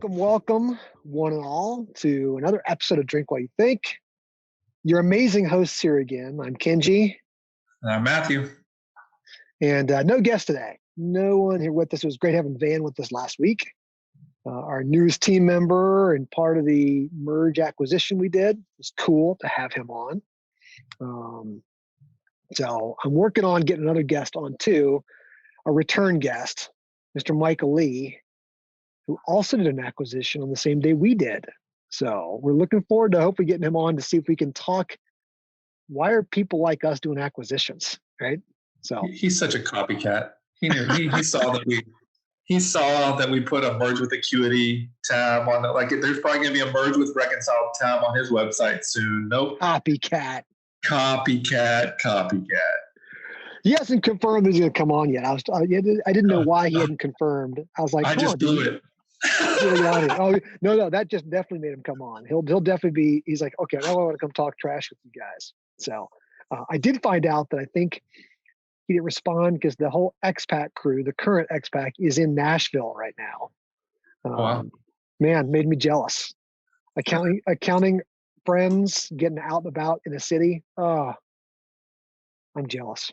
Welcome, one and all, to another episode of Drink While You Think. Your amazing hosts here again. I'm Kenji. Matthew. And no guest today. No one here with us. It was great having Van with us last week. Our newest team member and part of the merge acquisition we did. It's cool to have him on. So I'm working on getting another guest on too, a return guest, Mr. Michael Lee, who also did an acquisition on the same day we did. So we're looking forward to hopefully getting him on to see if we can talk. Why are people like us doing acquisitions, right? So he's such a copycat. He knew he saw that we put a merge with Acuity tab on it. Like there's probably gonna be a merge with Reconcile tab on his website soon. Nope. Copycat. He hasn't confirmed he's gonna come on yet. I didn't know why he hadn't confirmed. I was like, I just blew it. Oh no, that just definitely made him come on. He'll definitely be. He's like, okay, now I want to come talk trash with you guys. So I did find out that I think he didn't respond because the whole expat crew, the current expat, is in Nashville right now. Wow. Man, made me jealous. Accounting friends getting out and about in a city. I'm jealous.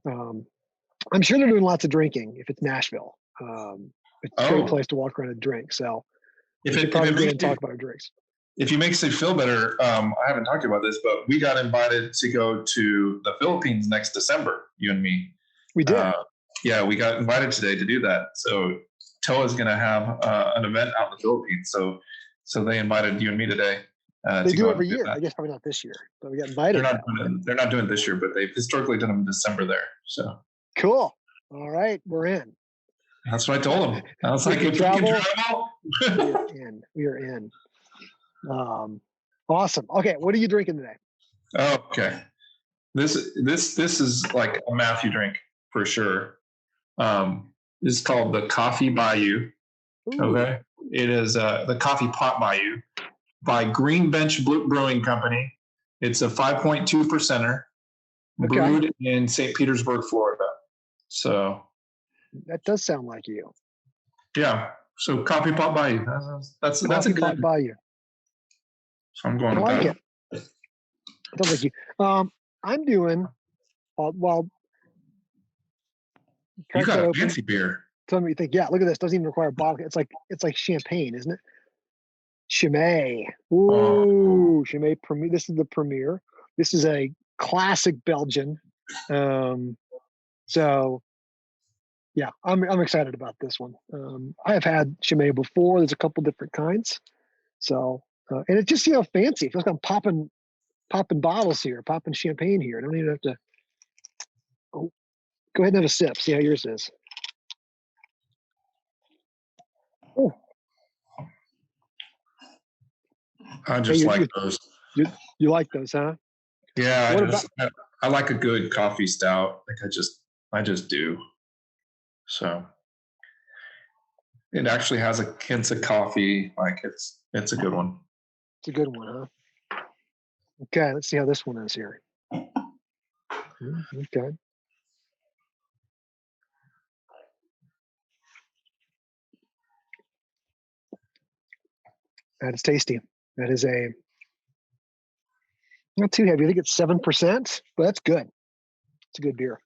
I'm sure they're doing lots of drinking if it's Nashville. It's a great place to walk around and drink. So we should probably get and talk about our drinks. If you makes you feel better, I haven't talked to you about this, but we got invited to go to the Philippines next December, you and me. We did. Yeah, we got invited today to do that. So TOA's going to have an event out in the Philippines. So they invited you and me today. They do every year. I guess probably not this year, but we got invited. They're not doing it this year, but they've historically done them in December there. So cool. All right, we're in. That's what I told him. I was like, if you can travel, we are in. Awesome. Okay, what are you drinking today? Okay, this is like a Matthew drink for sure. This is called the Coffee Bayou. Ooh. Okay, it is the Coffee Pot Bayou by Green Bench Brewing Company. It's a 5.2%er, brewed in St. Petersburg, Florida. So that does sound like you. Yeah. So Coffee Pot Bayou. That's a Coffee good Pot Bayou. So I'm going I like with it. I don't like you. I'm doing well. You got a fancy beer. Tell me what you think. Yeah, look at this. Doesn't even require a bottle. It's like champagne, isn't it? Chimay. Ooh, Chimay Premier. This is the Premier. This is a classic Belgian. So yeah, I'm excited about this one. I have had Chimay before. There's a couple different kinds. So and it's just fancy. It feels like I'm popping bottles here, popping champagne here. I don't even have to. Oh, go ahead and have a sip. See how yours is. Oh, I just like those. You like those, huh? Yeah, I like a good coffee stout. Like I just do. So it actually has a hint of coffee. Like it's a good one. It's a good one, huh? Okay, let's see how this one is here. Okay. That is tasty. That is not too heavy. I think it's 7%, but that's good. It's a good beer.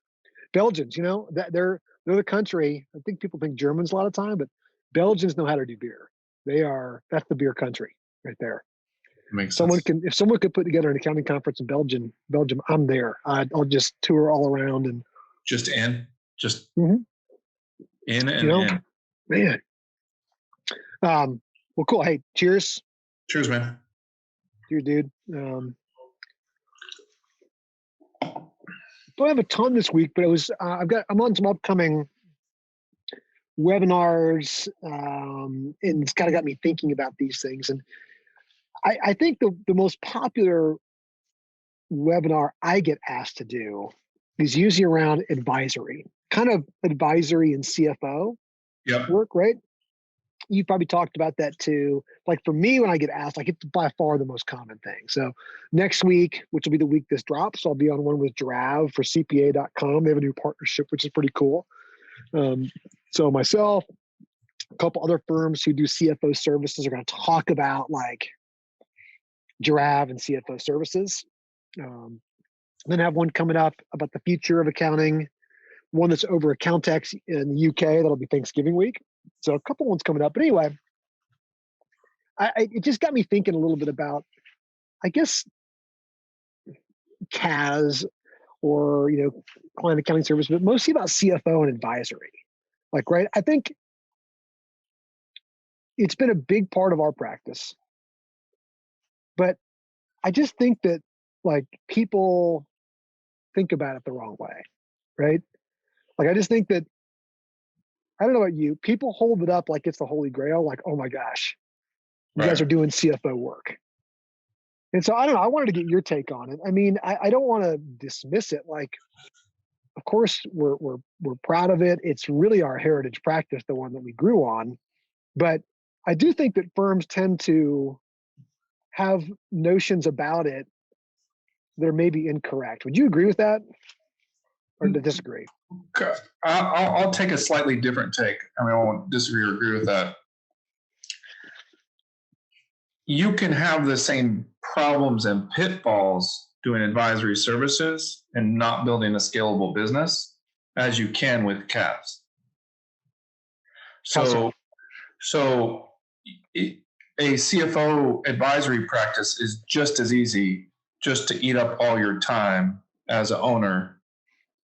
Belgians, that they're the country. I think people think Germans a lot of time, but Belgians know how to do beer. That's the beer country right there. Makes sense. If someone could put together an accounting conference in Belgium, I'm there. I'll just tour all around and in and in. Man. Well, cool. Hey, cheers. Cheers, man. Cheers, dude. Don't have a ton this week, but I'm on some upcoming webinars, and it's kind of got me thinking about these things. And I think the most popular webinar I get asked to do is usually around advisory, kind of advisory and CFO work, right? You probably talked about that too. Like for me, when I get asked, it's by far the most common thing. So next week, which will be the week this drops, I'll be on one with Drav for CPA.com. They have a new partnership, which is pretty cool. So myself, A couple other firms who do CFO services are going to talk about like Giraffe and CFO services. Then I have one coming up about the future of accounting, one that's over Accountex in the UK. That'll be Thanksgiving week. So a couple ones coming up. But anyway, it just got me thinking a little bit about, I guess, CAS or, client accounting service, but mostly about CFO and advisory. Like, right, I think it's been a big part of our practice. But I just think that like people think about it the wrong way, right? Like I just think that, I don't know about you, people hold it up like it's the Holy Grail, like, oh my gosh, you guys are doing CFO work. And so I don't know, I wanted to get your take on it. I mean, I don't want to dismiss it. Like, of course, we're proud of it. It's really our heritage practice, the one that we grew on. But I do think that firms tend to have notions about it that are maybe incorrect. Would you agree with that or disagree? I'll take a slightly different take. I mean, I won't disagree or agree with that. You can have the same problems and pitfalls doing advisory services and not building a scalable business as you can with CAS. So a CFO advisory practice is just as easy just to eat up all your time as an owner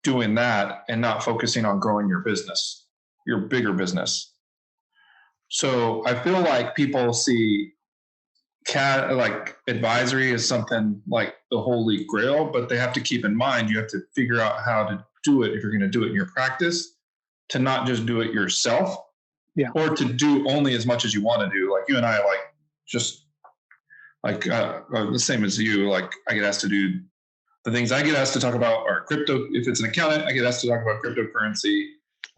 doing that and not focusing on growing your business, your bigger business. So I feel like people see like advisory as something like the holy grail, but they have to keep in mind, you have to figure out how to do it if you're going to do it in your practice, to not just do it yourself, or to do only as much as you want to do. Like you and I, like just like the same as you, like I get asked to do the things I get asked to talk about are crypto. If it's an accountant, I get asked to talk about cryptocurrency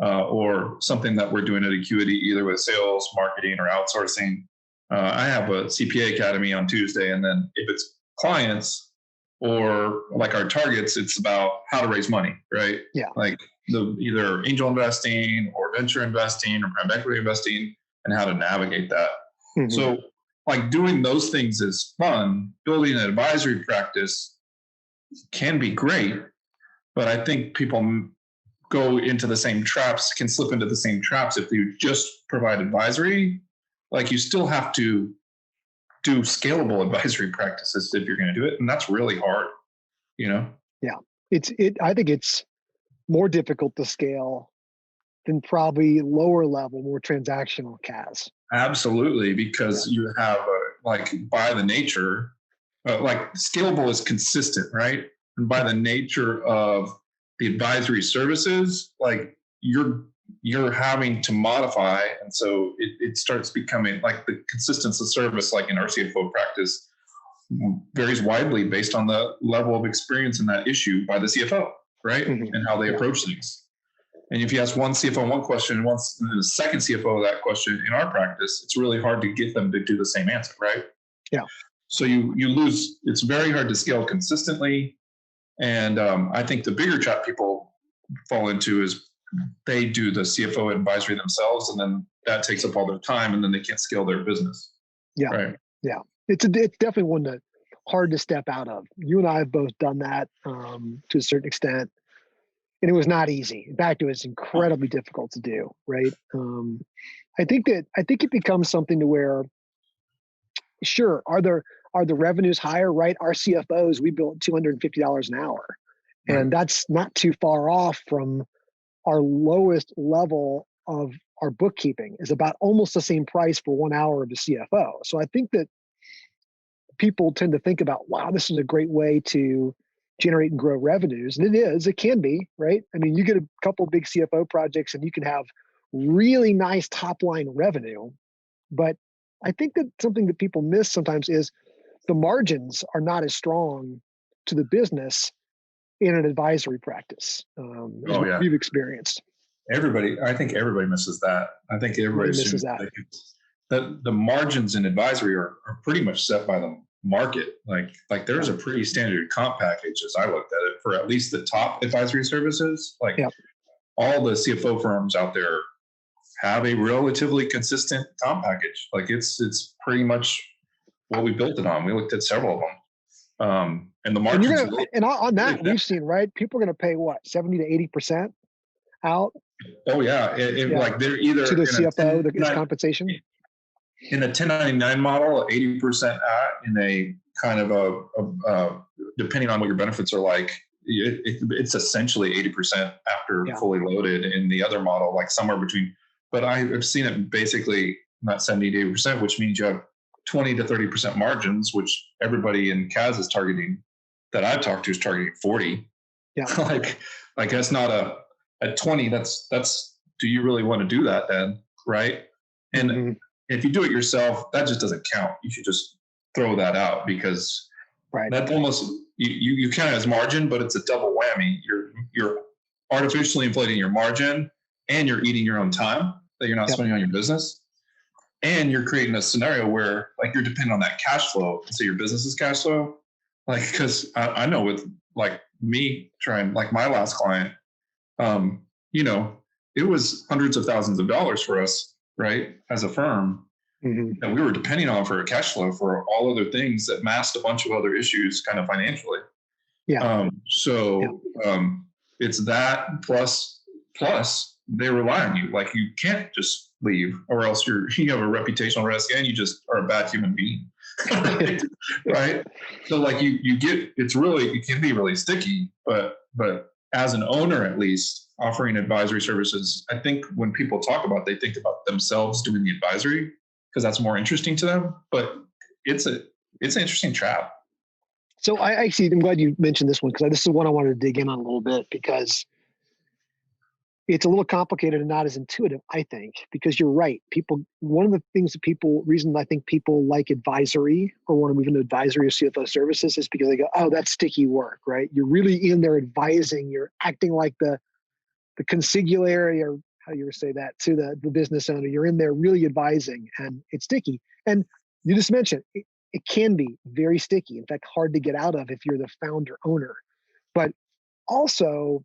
or something that we're doing at Acuity, either with sales, marketing, or outsourcing. I have a CPA Academy on Tuesday, and then if it's clients or like our targets, it's about how to raise money, right? Yeah. Like either angel investing or venture investing or private equity investing, and how to navigate that. Mm-hmm. So like doing those things is fun. Building an advisory practice can be great, but I think people go into the same traps, can slip into the same traps if you just provide advisory. Like you still have to do scalable advisory practices if you're going to do it, and that's really hard, Yeah, I think it's more difficult to scale than probably lower level, more transactional CAS. Absolutely, because you have like by the nature, like scalable is consistent, right? And by the nature of the advisory services, like you're having to modify, and so it starts becoming like the consistency of service, like in our CFO practice, varies widely based on the level of experience in that issue by the CFO, right? Mm-hmm. And how they approach things. And if you ask one CFO one question and the second CFO that question in our practice, it's really hard to get them to do the same answer, right? Yeah. So you lose. It's very hard to scale consistently, and I think the bigger trap people fall into is they do the CFO advisory themselves, and then that takes up all their time, and then they can't scale their business. Yeah, right. Yeah. It's definitely one that hard to step out of. You and I have both done that to a certain extent, and it was not easy. In fact, it was incredibly difficult to do. Right. I think it becomes something to where, sure, are the revenues higher? Right. Our CFOs, we bill $250 an hour, and that's not too far off from our lowest level of our bookkeeping is about almost the same price for 1 hour of the CFO. So I think that people tend to think about, wow, this is a great way to generate and grow revenues. And it can be, right? I mean, you get a couple big CFO projects and you can have really nice top line revenue. But I think that something that people miss sometimes is the margins are not as strong to the business in an advisory practice, as we've experienced. I think everybody misses that. I think everybody misses that. The margins in advisory are pretty much set by the market. Like there's a pretty standard comp package as I looked at it for at least the top advisory services. Like all the CFO firms out there have a relatively consistent comp package. Like it's pretty much what we built it on. We looked at several of them. And the margins. And on that, we've seen, right? People are going to pay what, 70 to 80% out? Oh yeah. Like they're either to the CFO, it's compensation. In a 1099 model, 80% in a kind of a depending on what your benefits are like, it's essentially 80% after fully loaded. In the other model, like somewhere between, but I've seen it basically not 70 to 80%, which means you have 20 to 30% margins, which everybody in CAS is targeting, that I've talked to is targeting 40. Yeah. like that's not at 20, that's, do you really want to do that then? Right. And if you do it yourself, that just doesn't count. You should just throw that out, because that almost, you count it as margin, but it's a double whammy. You're artificially inflating your margin, and you're eating your own time that you're not spending on your business. And you're creating a scenario where like you're dependent on that cash flow. So your business is cash flow. Like, cause I know with like me trying, like my last client, it was hundreds of thousands of dollars for us, right? As a firm that we were depending on for a cash flow for all other things that masked a bunch of other issues kind of financially. Yeah. It's that plus they rely on you. Like you can't just leave, or else you have a reputational risk and you just are a bad human being. Right. So like you get, it can be really sticky, but as an owner, at least offering advisory services, I think when people talk about, they think about themselves doing the advisory because that's more interesting to them, but it's an interesting trap. So I see, I'm glad you mentioned this one, because this is one I wanted to dig in on a little bit, because it's a little complicated and not as intuitive, I think, because you're right. One of the things reason I think people like advisory or want to move into advisory or CFO services is because they go, oh, that's sticky work, right? You're really in there advising, you're acting like the consigliere, or how you would say that, to the business owner. You're in there really advising, and it's sticky. And you just mentioned, it can be very sticky. In fact, hard to get out of if you're the founder owner. But also,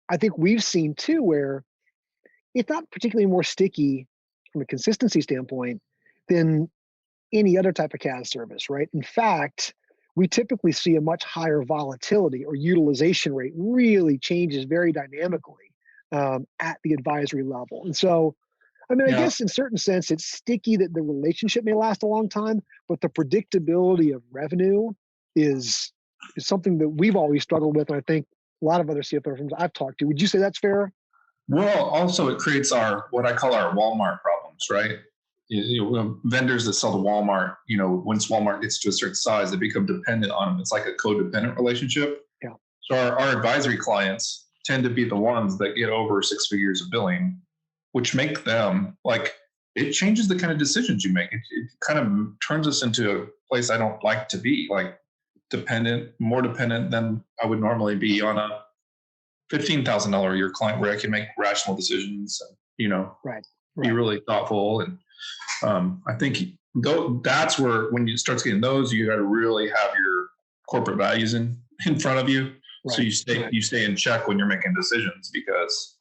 I think we've seen too where it's not particularly more sticky from a consistency standpoint than any other type of CAS service, right? In fact, we typically see a much higher volatility, or utilization rate really changes very dynamically at the advisory level. And so, I mean, I guess in certain sense, it's sticky that the relationship may last a long time, but the predictability of revenue is something that we've always struggled with. And I think a lot of other CFO firms I've talked to. Would you say that's fair? Well, also it creates what I call our Walmart problems, right? Vendors that sell to Walmart, once Walmart gets to a certain size, they become dependent on them. It's like a codependent relationship. Yeah. So our advisory clients tend to be the ones that get over 6 figures of billing, which make them it changes the kind of decisions you make. It kind of turns us into a place I don't like to be, like more dependent than I would normally be on a $15,000 a year client, where I can make rational decisions and, be really thoughtful. And I think that's where, when you start getting those, you got to really have your corporate values in front of you. Right. So you stay in check when you're making decisions, because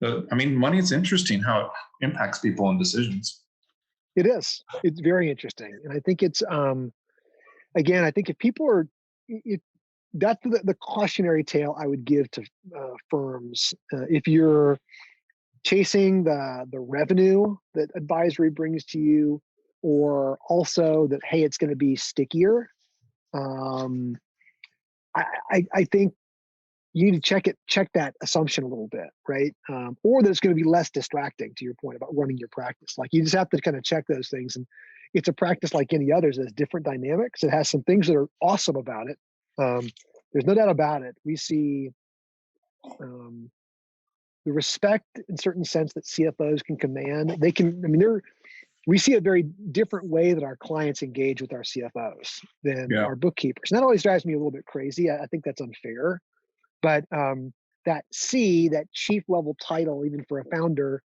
money is interesting how it impacts people and decisions. It is. It's very interesting. And I think it's, again, I think if people are, that's the cautionary tale I would give to firms. If you're chasing the revenue that advisory brings to you, or also that, hey, it's going to be stickier, I think you need to check that assumption a little bit, right? Or that it's going to be less distracting, to your point about running your practice. Like, you just have to kind of check those things. And it's a practice like any others. It has different dynamics. It has some things that are awesome about it. There's no doubt about it. We see the respect, in certain sense, that CFOs can command. We see a very different way that our clients engage with our CFOs than our bookkeepers. And that always drives me a little bit crazy. I think that's unfair. But that chief level title, even for a founder,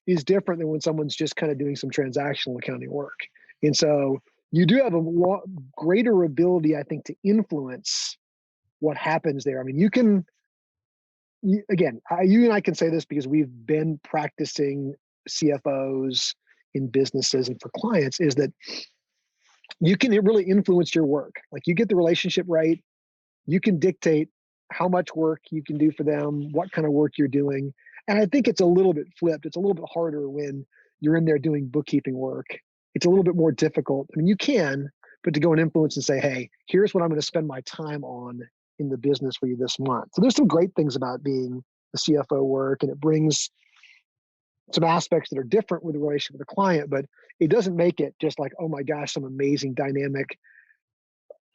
is different than when someone's just kind of doing some transactional accounting work. And so you do have a greater ability, I think, to influence what happens there. I mean, you can you and I can say this because we've been practicing CFOs in businesses and for clients, is that you can really influence your work. Like, you get the relationship right, you can dictate how much work you can do for them, what kind of work you're doing. And I think it's a little bit flipped. It's a little bit harder when you're in there doing bookkeeping work. It's a little bit more difficult. I mean, you can, but to go and influence and say, hey, here's what I'm going to spend my time on in the business for you this month. So there's some great things about being the CFO work, and it brings some aspects that are different with the relationship with the client, but it doesn't make it just like, oh my gosh, some amazing dynamic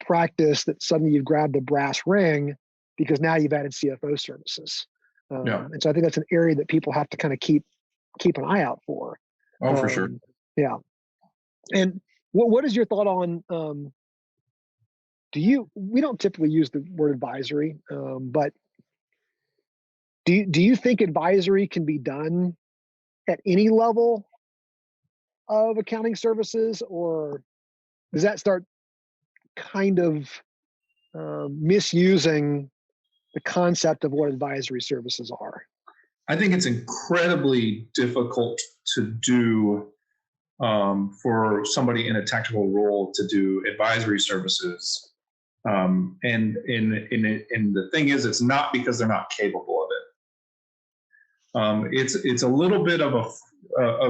practice that suddenly you've grabbed a brass ring because now you've added CFO services. And so I think that's an area that people have to kind of keep an eye out for. Oh, for sure. Yeah. And what is your thought on, we don't typically use the word advisory, but do you think advisory can be done at any level of accounting services, or does that start kind of misusing the concept of what advisory services are? I think it's incredibly difficult to do for somebody in a technical role to do advisory services. And the thing is, it's not because they're not capable of it. It's a little bit of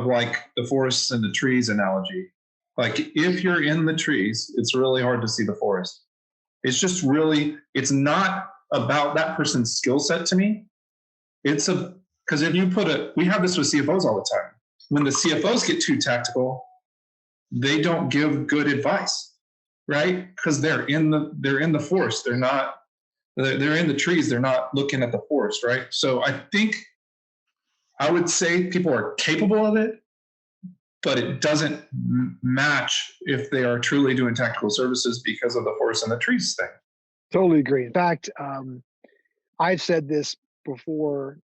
like the forests and the trees analogy. Like, if you're in the trees, it's really hard to see the forest. It's not about that person's skill set to me. Because if you we have this with CFOs all the time. When the CFOs get too tactical, they don't give good advice, right? Because they're in the forest. They're in the trees. They're not looking at the forest, right? So I think I would say people are capable of it, but it doesn't match if they are truly doing technical services because of the forest and the trees thing. Totally agree. In fact, I've said this before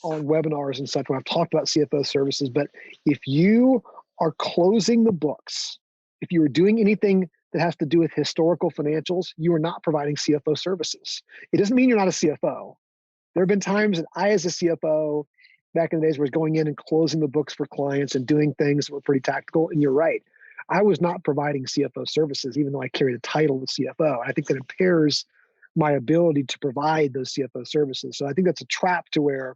on webinars and such when I've talked about CFO services, but if you are closing the books, if you are doing anything that has to do with historical financials, you are not providing CFO services. It doesn't mean you're not a CFO. There have been times that I, as a CFO, back in the days, was going in and closing the books for clients and doing things that were pretty tactical. And you're right. I was not providing CFO services, even though I carried the title of CFO. I think that impairs my ability to provide those CFO services. So I think that's a trap to where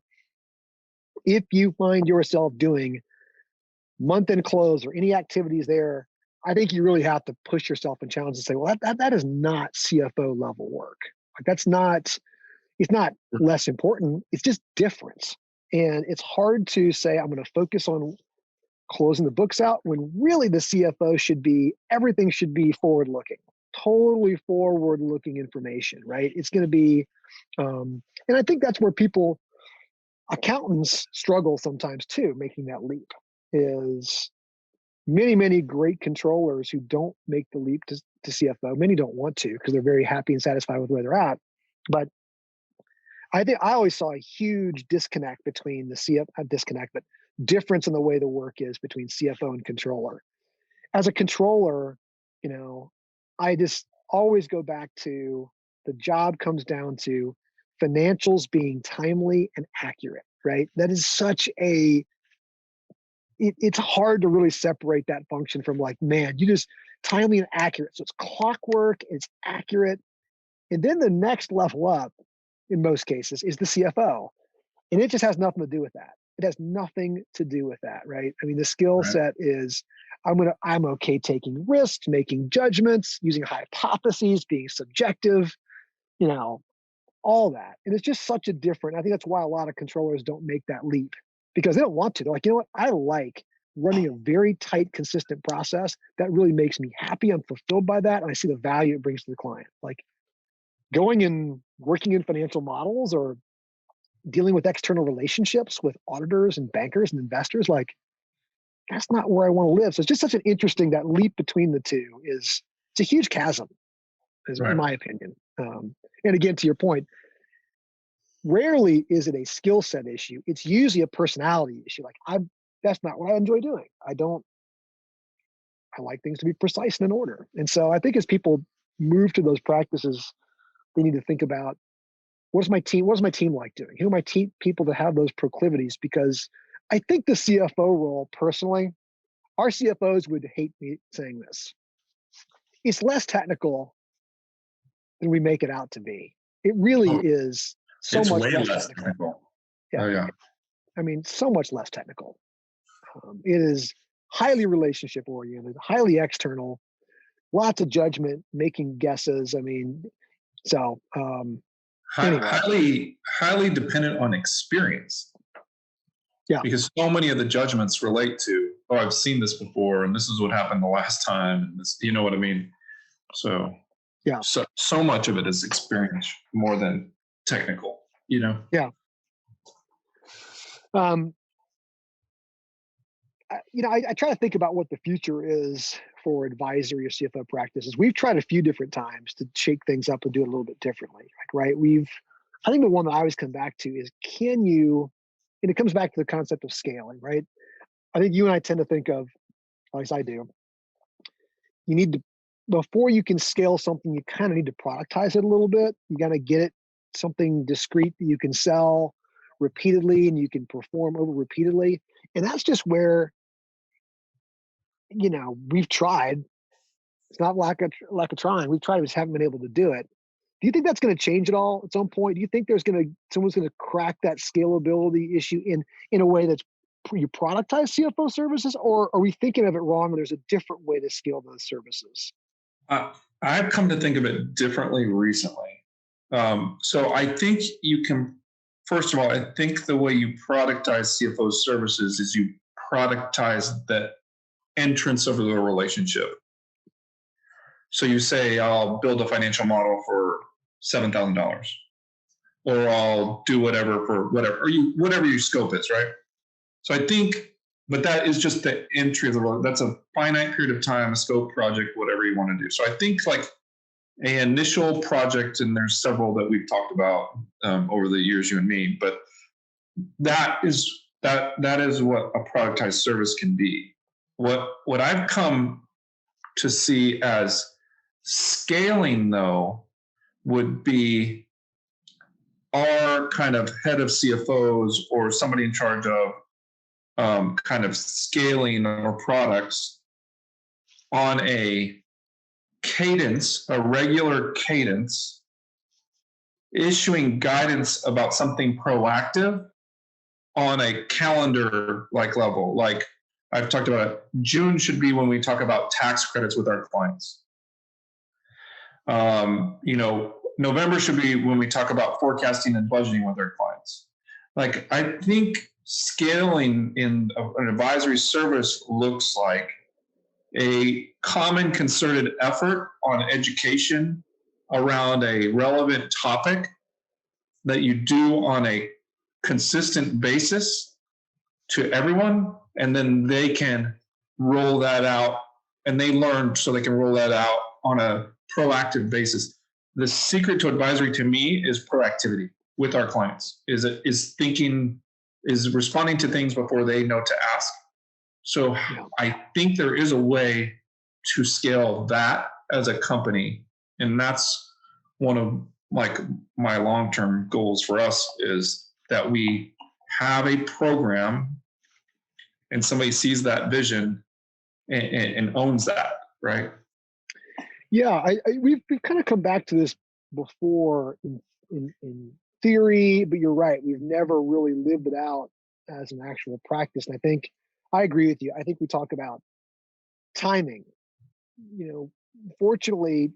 if you find yourself doing month-end close or any activities there, I think you really have to push yourself and challenge and say, well, that is not CFO level work. Like, it's not less important. It's just different. And it's hard to say, I'm going to focus on closing the books out when really the CFO everything should be forward-looking, totally forward-looking information, right? It's going to be, and I think that's where accountants struggle sometimes too, making that leap, is many, many great controllers who don't make the leap to CFO. Many don't want to because they're very happy and satisfied with where they're at. But I think I always saw a huge disconnect between but difference in the way the work is between CFO and controller. As a controller, I just always go back to the job comes down to financials being timely and accurate, right? That is it's hard to really separate that function from like, man, you just timely and accurate. So it's clockwork, it's accurate. And then the next level up, in most cases, is the CFO. And it just has nothing to do with that. It has nothing to do with that, right? I mean, the skill set is, I'm okay taking risks, making judgments, using hypotheses, being subjective, all that. And it's just such a different, I think that's why a lot of controllers don't make that leap, because they don't want to. They're like, you know what? I like running a very tight, consistent process that really makes me happy. I'm fulfilled by that. And I see the value it brings to the client. Like, going and working in financial models or dealing with external relationships with auditors and bankers and investors, like, that's not where I want to live. So it's just such an interesting, that leap between the two it's a huge chasm, in my opinion. And again, to your point, rarely is it a skill set issue. It's usually a personality issue. Like, that's not what I enjoy doing. I like things to be precise and in order. And so I think as people move to those practices, they need to think about What does my team like doing? Who are my team people that have those proclivities? Because I think the CFO role, personally, our CFOs would hate me saying this. It's less technical than we make it out to be. It really is so It's much way less less technical. technical. Yeah. Oh yeah. I mean, so much less technical. It is highly relationship oriented, highly external, lots of judgment, making guesses. I mean, so anyway. Highly dependent on experience. Yeah. Because so many of the judgments relate to, oh, I've seen this before, and this is what happened the last time, and this, you know what I mean? So yeah. So much of it is experience more than technical, you know? Yeah. I try to think about what the future is for advisory or CFO practices. We've tried a few different times to shake things up and do it a little bit differently. Right? I think the one that I always come back to is, and it comes back to the concept of scaling, right? I think you and I tend to think of, at least I do, you need to, before you can scale something, you kind of need to productize it a little bit. You got to get it something discrete that you can sell repeatedly and you can perform over repeatedly. And that's just where, we've tried. It's not lack of trying. We've tried, we just haven't been able to do it. Do you think that's going to change at all at some point? Do you think someone's going to crack that scalability issue in a way that's you productize CFO services, or are we thinking of it wrong and there's a different way to scale those services? I've come to think of it differently recently. So I think you can, first of all, I think the way you productize CFO services is you productize the entrance of the relationship. So you say, I'll build a financial model for $7,000, or I'll do whatever for whatever, or whatever your scope is, right? So I think, but that is just the entry of the role. That's a finite period of time, a scope project, whatever you want to do. So I think like an initial project, and there's several that we've talked about over the years, you and me, but that is what a productized service can be. What I've come to see as scaling, though, would be our kind of head of CFOs or somebody in charge of kind of scaling our products on a regular cadence, issuing guidance about something proactive on a calendar like level. Like I've talked about it, June should be when we talk about tax credits with our clients. November should be when we talk about forecasting and budgeting with our clients. Like I think scaling in an advisory service looks like a common concerted effort on education around a relevant topic that you do on a consistent basis to everyone, and then they can roll that out, and they learn so they can roll that out on a proactive basis. The secret to advisory to me is proactivity with our clients, is responding to things before they know to ask. So I think there is a way to scale that as a company. And that's one of like my long-term goals for us, is that we have a program and somebody sees that vision and owns that, right? Yeah, we've kind of come back to this before in theory, but you're right. We've never really lived it out as an actual practice. And I think I agree with you. I think we talk about timing. Fortunately,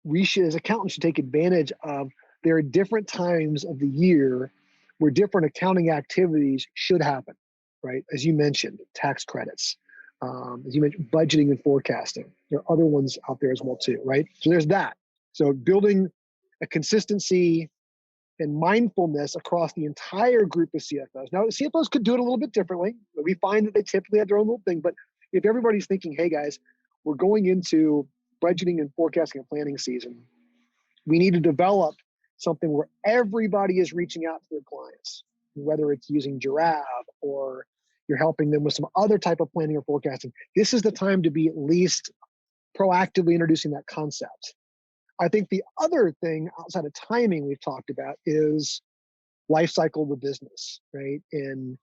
we should, as accountants, should take advantage of, there are different times of the year where different accounting activities should happen, right? As you mentioned, tax credits. As you mentioned, budgeting and forecasting. There are other ones out there as well too, right? So there's that. So building a consistency and mindfulness across the entire group of CFOs. Now, CFOs could do it a little bit differently. We find that they typically have their own little thing, but if everybody's thinking, hey guys, we're going into budgeting and forecasting and planning season, we need to develop something where everybody is reaching out to their clients, whether it's using Giraffe or you're helping them with some other type of planning or forecasting. This is the time to be at least proactively introducing that concept. I think the other thing outside of timing we've talked about is life cycle of the business, right? And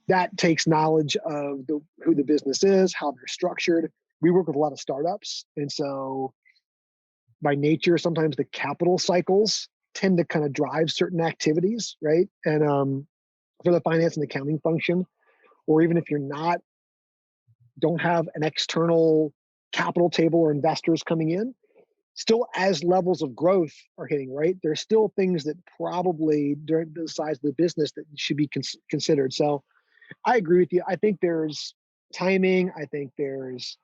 that takes knowledge of who the business is, how they're structured. We work with a lot of startups, and so by nature, sometimes the capital cycles tend to kind of drive certain activities, right? And for the finance and accounting function, or even if you're not, don't have an external capital table or investors coming in, still as levels of growth are hitting, right? There's still things that probably during the size of the business that should be considered. So I agree with you. I think there's timing. I think there's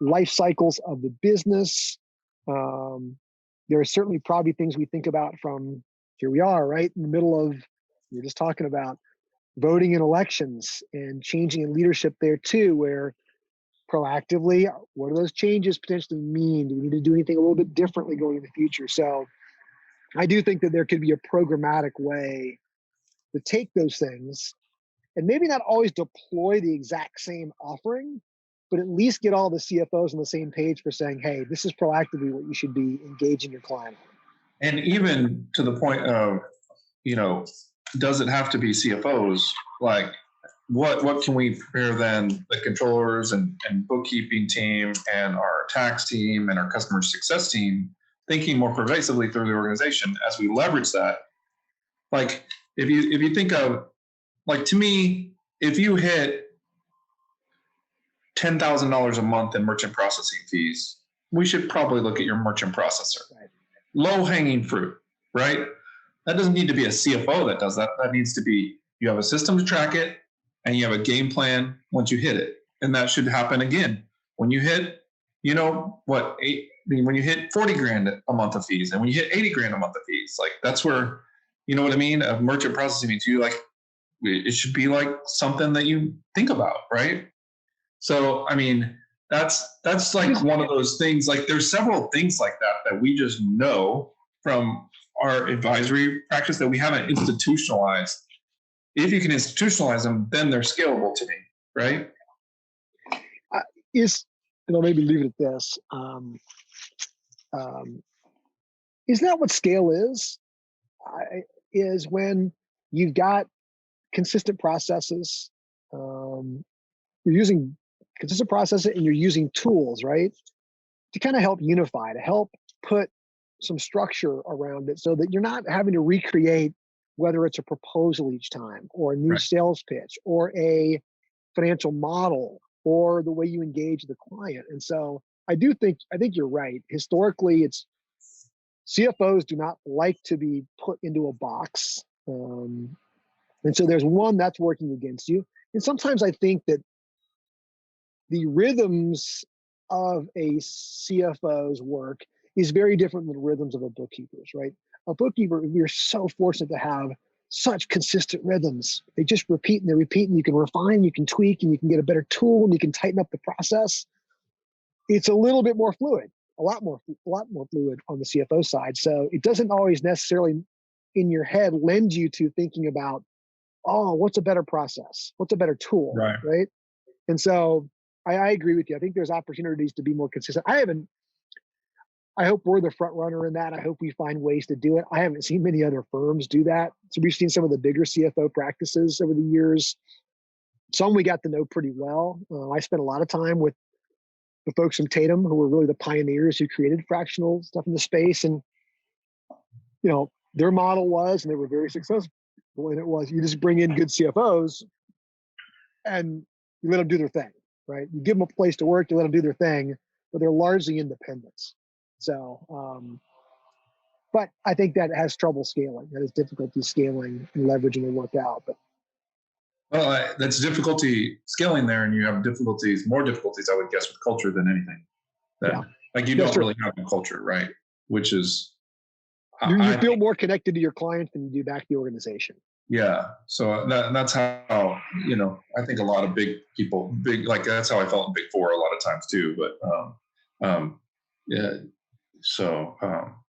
life cycles of the business. There are certainly probably things we think about from here we are, right? In the middle of, you're just talking about voting in elections and changing in leadership there too, where proactively, what do those changes potentially mean? Do we need to do anything a little bit differently going in the future? So I do think that there could be a programmatic way to take those things and maybe not always deploy the exact same offering, but at least get all the CFOs on the same page for saying, hey, this is proactively what you should be engaging your client on. And even to the point of, does it have to be CFOs? Like, what can we prepare then the controllers and bookkeeping team and our tax team and our customer success team, thinking more pervasively through the organization as we leverage that? Like, if you think of, like, to me, if you hit $10,000 a month in merchant processing fees, we should probably look at your merchant processor. Right. Low hanging fruit, right? That doesn't need to be a CFO that does that. That needs to be, you have a system to track it and you have a game plan once you hit it. And that should happen again. When you hit, when you hit 40 grand a month of fees and when you hit 80 grand a month of fees, like that's where, you know what I mean? Of merchant processing means it should be like something that you think about, right? So, I mean, that's like one of those things, like there's several things like that we just know from our advisory practice that we haven't institutionalized. If you can institutionalize them, then they're scalable to me, right? Maybe leave it at this. Isn't that what scale is? Is when you've got consistent processes, you're using consistent processes and you're using tools, right? To kind of help unify, to help put some structure around it so that you're not having to recreate whether it's a proposal each time or a new sales pitch or a financial model or the way you engage the client. And so I think you're right. Historically, it's CFOs do not like to be put into a box. And so there's one that's working against you. And sometimes I think that the rhythms of a CFO's work is very different than the rhythms of a bookkeeper's, right? A bookkeeper, we're so fortunate to have such consistent rhythms. They just repeat and they repeat, and you can refine, you can tweak, and you can get a better tool, and you can tighten up the process. It's a little bit more fluid, a lot more fluid on the CFO side. So it doesn't always necessarily in your head lend you to thinking about, oh, what's a better process? What's a better tool, right? And so I agree with you. I think there's opportunities to be more consistent. I hope we're the front runner in that. I hope we find ways to do it. I haven't seen many other firms do that. So we've seen some of the bigger CFO practices over the years. Some we got to know pretty well. I spent a lot of time with the folks from Tatum who were really the pioneers who created fractional stuff in the space. And, their model was, and they were very successful, and it was, you just bring in good CFOs and you let them do their thing, right? You give them a place to work, you let them do their thing, but they're largely independents. So, but I think that has trouble scaling. That is difficulty scaling and leveraging the work out. But that's difficulty scaling there, and you have more difficulties, I would guess, with culture than anything. Like you don't really have a culture, right? Which is you feel more connected to your clients than you do back to the organization. Yeah. So that's how, I think a lot of big people, that's how I felt in Big Four a lot of times too. But yeah. So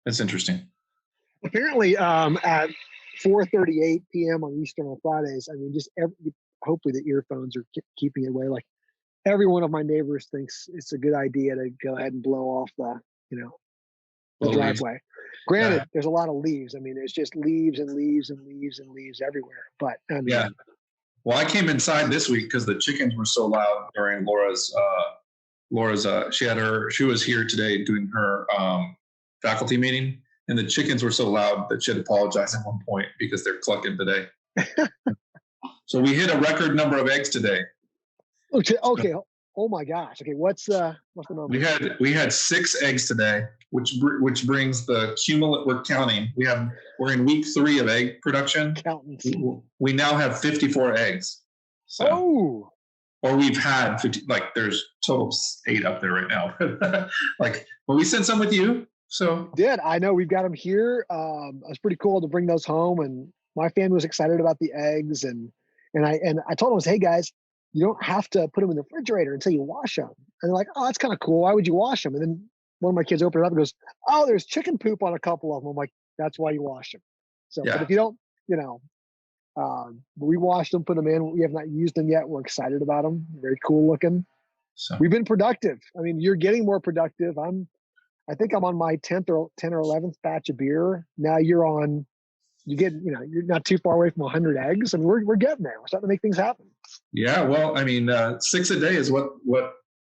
it's interesting. Apparently, at 4:38 p.m. on Eastern on Fridays, I mean, hopefully the earphones are keeping it away. Like every one of my neighbors thinks it's a good idea to go ahead and blow off the, the Little leaves. driveway. Granted, there's a lot of leaves. I mean, there's just leaves and leaves and leaves and leaves everywhere. But yeah. Well, I came inside this week because the chickens were so loud during Laura's. She was here today doing her faculty meeting, and the chickens were so loud that she had to apologize at one point because they're clucking today. So we hit a record number of eggs today. Okay. Oh my gosh. Okay. What's the number? We had 6 eggs today, which brings the cumulative. We're counting. We're in week 3 of egg production. We now have 54 eggs. So, or we've had 50. Like there's total 8 up there right now. Like, well, we sent some with you. So I know we've got them here. It was pretty cool to bring those home, and my family was excited about the eggs, and I told them, hey guys, you don't have to put them in the refrigerator until you wash them. And they're like, oh, that's kind of cool. Why would you wash them? And then one of my kids opened it up and goes, oh, there's chicken poop on a couple of them. I'm like, that's why you wash them. So, but if you don't, we washed them, put them in. We have not used them yet. We're excited about them. Very cool looking. So we've been productive. I mean, you're getting more productive. I think I'm on my 10th or 11th batch of beer. Now you're not too far away from 100 eggs. I mean, we're getting there. We're starting to make things happen. Yeah, well, I mean, 6 a day is what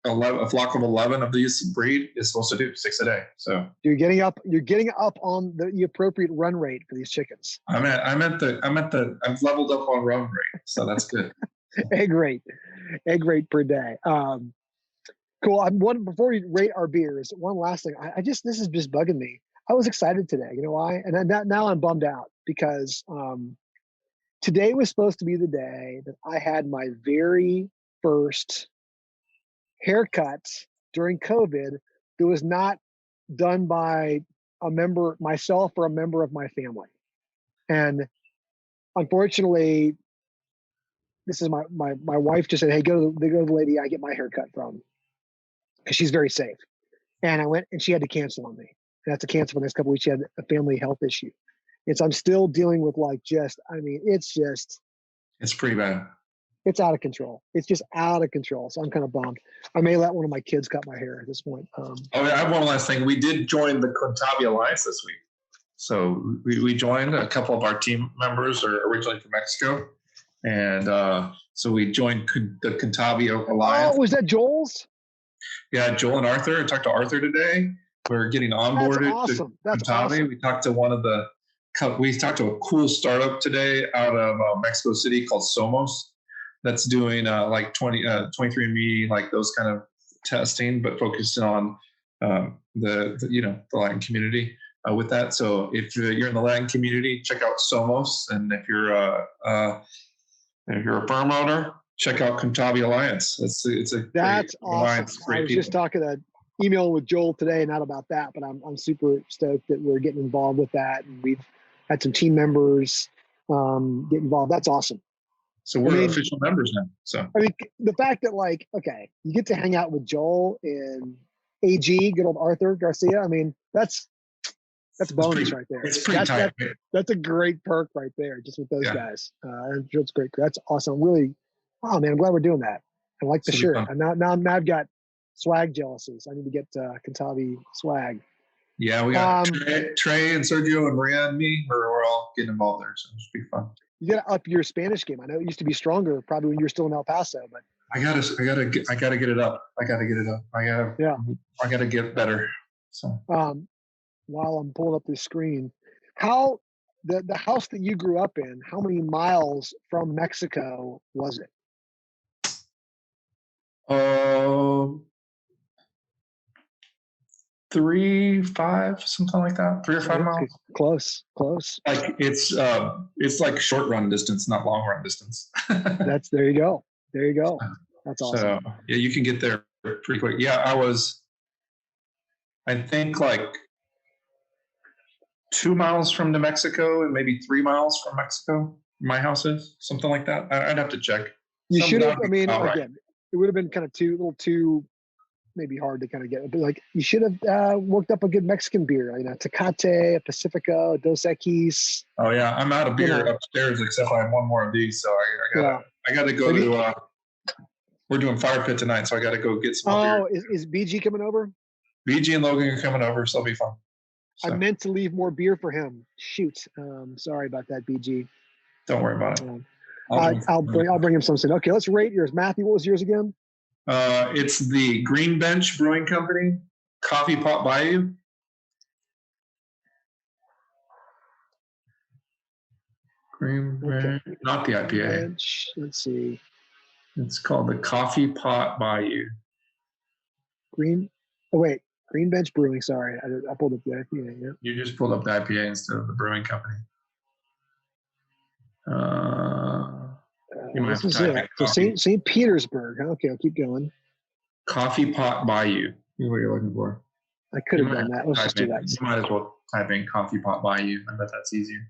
a flock of 11 of these breed is supposed to do. 6 a day. So you're getting up on the appropriate run rate for these chickens. I'm leveled up on run rate, so that's good. egg rate per day. Cool. Before we rate our beers, one last thing. This is just bugging me. I was excited today. You know why? And now I'm bummed out because today was supposed to be the day that I had my very first haircut during COVID that was not done by myself or a member of my family. And unfortunately, this is my wife just said, hey, go to the lady I get my haircut from, because she's very safe. And I went, and she had to cancel on me. I had to cancel for the next couple of weeks. She had a family health issue. And so I'm still dealing with it's pretty bad. It's out of control. It's just out of control. So I'm kind of bummed. I may let one of my kids cut my hair at this point. I have one last thing. We did join the Quintabi Alliance this week. So we joined. A couple of our team members are originally from Mexico. And so we joined the Quintabi Alliance. Oh, was that Joel's? Yeah, Joel and Arthur. I talked to Arthur today. We're getting onboarded. That's awesome. That's awesome. We talked to a cool startup today out of Mexico City called Somos. That's doing like 23andMe, like those kind of testing, but focused on the Latin community with that. So if you're in the Latin community, check out Somos, and if you're a firm owner, check out Quintabi Alliance. That's awesome. I was just talking to email with Joel today, not about that, but I'm super stoked that we're getting involved with that, and we've had some team members get involved. That's awesome. So we're official members now. So I mean, the fact that you get to hang out with Joel and AG, good old Arthur Garcia. I mean, that's bonus right there. It's pretty tight. That's a great perk right there, just with those guys. It's great. That's awesome. Really, oh man, I'm glad we're doing that. I like the shirt. And now I've got swag jealousies. I need to get Quintabi swag. Yeah, we got Trey and Sergio and Maria and me. We're all getting involved there, so it should be fun. You got to up your Spanish game. I know it used to be stronger, probably when you were still in El Paso, but I gotta get it up. I gotta get better. So while I'm pulling up this screen, how the house that you grew up in, how many miles from Mexico was it? 3, 5, something like that. 3 or 5 miles. Close. Like it's like short run distance, not long run distance. There you go. That's awesome. So yeah, you can get there pretty quick. Yeah, I think like 2 miles from New Mexico and maybe 3 miles from Mexico. My house is something like that. I'd have to check. You should have. I mean, again, it would have been kind of a little too maybe hard to kind of get, but like you should have worked up a good Mexican beer, Tecate, a Pacifico, a Dos Equis. Oh yeah, I'm out of beer upstairs, except I have one more of these, so I gotta go to. We're doing fire pit tonight, so I gotta go get some. Oh, is BG coming over? BG and Logan are coming over, so it'll be fun. I So meant to leave more beer for him. Shoot. Sorry about that, BG. don't worry about it. I'll bring him some soon. Okay, let's rate yours. Matthew, what was yours again? It's the Green Bench Brewing Company, Coffee Pot Bayou. Green Bench, not the IPA. Bench. Let's see. It's called the Coffee Pot Bayou. Green Bench Brewing. Sorry, I pulled up the IPA. Yeah. You just pulled up the IPA instead of the brewing company. You might have to type in So St. Petersburg. Okay, I'll keep going. Coffee Pot Bayou is what you're looking for. I could have done that. Let's just do that. You might as well type in Coffee Pot Bayou. I bet that's easier.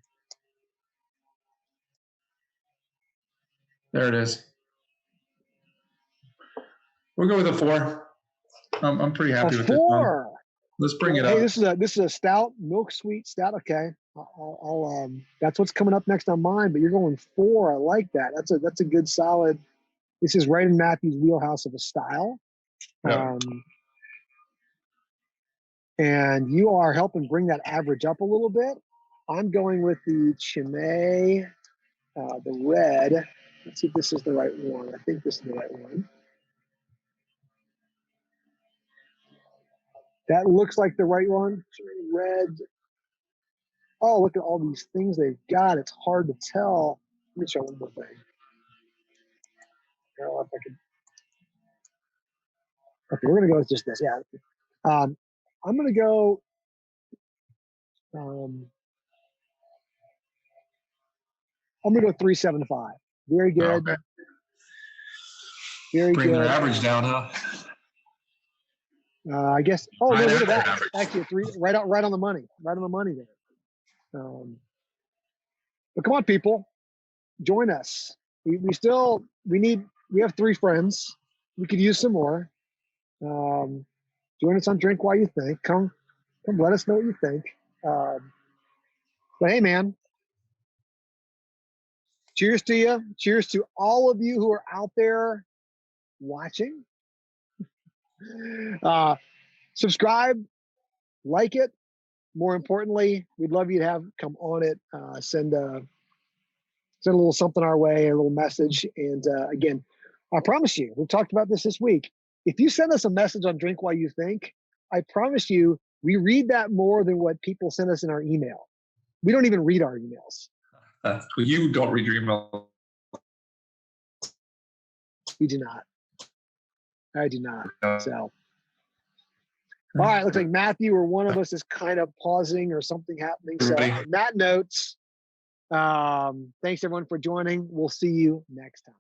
There it is. We'll go with a 4. I'm pretty happy with 4. This one. Let's bring it up. Hey, this is a stout, milk sweet stout. Okay, I'll that's what's coming up next on mine. But you're going 4. I like that. That's a good solid. This is right in Matthew's wheelhouse of a style. Yeah. And you are helping bring that average up a little bit. I'm going with the Chimay, the red. Let's see if this is the right one. I think this is the right one. That looks like the right one. Red. Oh, look at all these things they've got. It's hard to tell. Let me show one more thing. If I could. Okay, we're going to go with just this. Yeah. I'm going to go. I'm going to go 375. Very good. Okay. Very Bring good. their average down, huh? I guess. Oh, no, look at that. Average. Actually, right on the money. Right on the money there. But come on, people, join us. We have 3 friends. We could use some more. Join us on Drink While You Think. Come let us know what you think. But hey, man, cheers to you. Cheers to all of you who are out there watching. Subscribe, like it. More importantly, we'd love you to come on it. Send a little something our way, a little message. And again, I promise you, we've talked about this week. If you send us a message on Drink While You Think, I promise you, we read that more than what people send us in our email. We don't even read our emails. You don't read your email. We do not. I do not. So, all right. Looks like Matthew or one of us is kind of pausing or something happening. So, on that note, thanks everyone for joining. We'll see you next time.